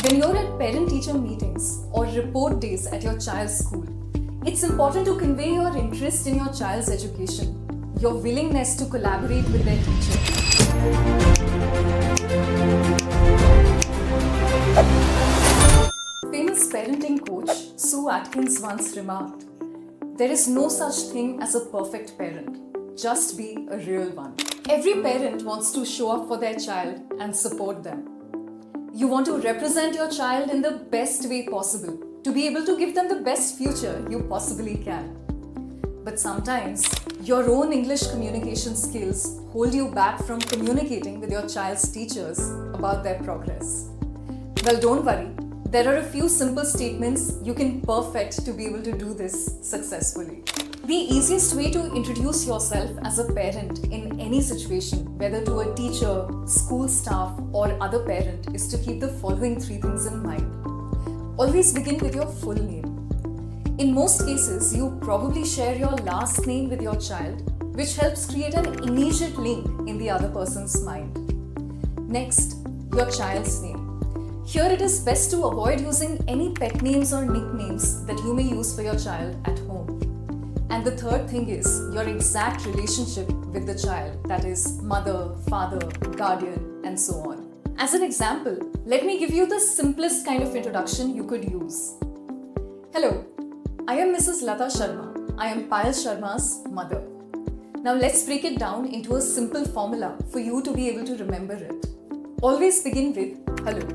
When you're at parent-teacher meetings or report days at your child's school, it's important to convey your interest in your child's education, your willingness to collaborate with their teacher. Famous parenting coach Sue Atkins once remarked, "There is no such thing as a perfect parent. Just be a real one." Every parent wants to show up for their child and support them. You want to represent your child in the best way possible, to be able to give them the best future you possibly can. But sometimes, your own English communication skills hold you back from communicating with your child's teachers about their progress. Well, don't worry. There are a few simple statements you can perfect to be able to do this successfully. The easiest way to introduce yourself as a parent in any situation, whether to a teacher, school staff, or other parent, is to keep the following 3 things in mind. Always begin with your full name. In most cases, you probably share your last name with your child, which helps create an immediate link in the other person's mind. Next, your child's name. Here it is best to avoid using any pet names or nicknames that you may use for your child at home. And the third thing is your exact relationship with the child, that is mother, father, guardian, and so on. As an example, let me give you the simplest kind of introduction you could use. Hello, I am Mrs. Lata Sharma. I am Payal Sharma's mother. Now let's break it down into a simple formula for you to be able to remember it. Always begin with hello,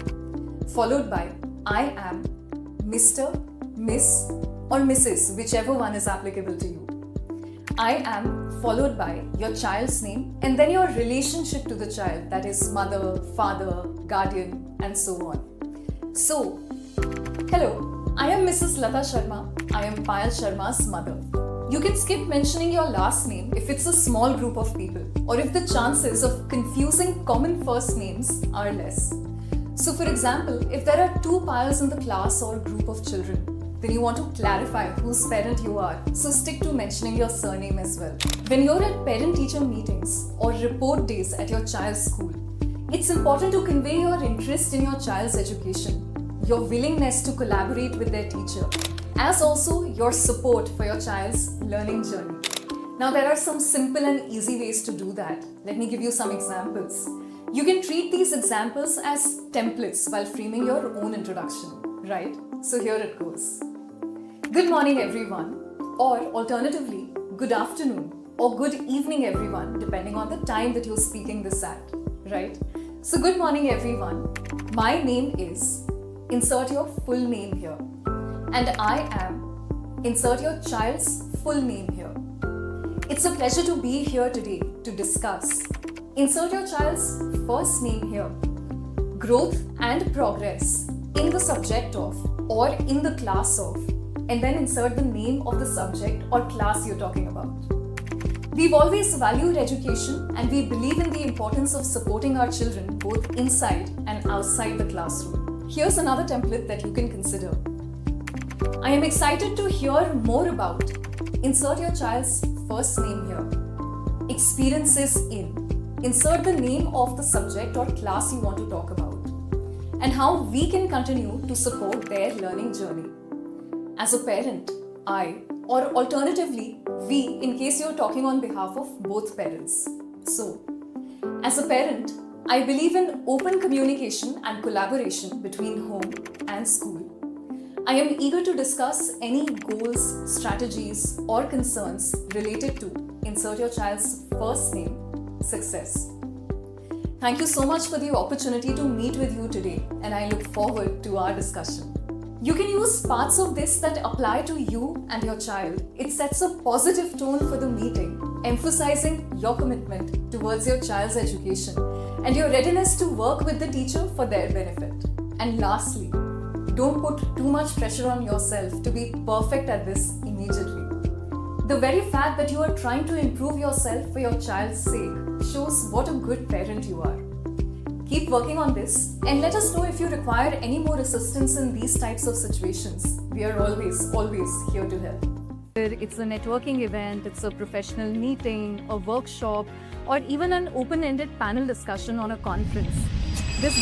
followed by I am, Mr., Miss, or Mrs., whichever one is applicable to you. I am followed by your child's name and then your relationship to the child, that is mother, father, guardian, and so on. So, hello, I am Mrs. Lata Sharma. I am Payal Sharma's mother. You can skip mentioning your last name if it's a small group of people or if the chances of confusing common first names are less. So for example, if there are 2 Payals in the class or group of children, then you want to clarify whose parent you are, so stick to mentioning your surname as well. When you're at parent-teacher meetings or report days at your child's school, it's important to convey your interest in your child's education, your willingness to collaborate with their teacher, as also your support for your child's learning journey. Now there are some simple and easy ways to do that. Let me give you some examples. You can treat these examples as templates while framing your own introduction, right? So here it goes. Good morning everyone, or alternatively, good afternoon or good evening everyone, depending on the time that you're speaking this at, right? So good morning everyone, my name is, insert your full name here, and I am, insert your child's full name here. It's a pleasure to be here today to discuss, insert your child's first name here, growth and progress in the subject of or in the class of, and then insert the name of the subject or class you're talking about. We've always valued education and we believe in the importance of supporting our children both inside and outside the classroom. Here's another template that you can consider. I am excited to hear more about, insert your child's first name here, experiences in, insert the name of the subject or class you want to talk about, and how we can continue to support their learning journey. As a parent, I, or alternatively, we, in case you're talking on behalf of both parents. So, as a parent, I believe in open communication and collaboration between home and school. I am eager to discuss any goals, strategies, or concerns related to, insert your child's first name, success. Thank you so much for the opportunity to meet with you today, and I look forward to our discussion. You can use parts of this that apply to you and your child. It sets a positive tone for the meeting, emphasizing your commitment towards your child's education and your readiness to work with the teacher for their benefit. And lastly, don't put too much pressure on yourself to be perfect at this immediately. The very fact that you are trying to improve yourself for your child's sake shows what a good parent you are. Keep working on this and let us know if you require any more assistance in these types of situations. We are always here to help. It's a networking event, it's a professional meeting, a workshop, or even an open-ended panel discussion on a conference. This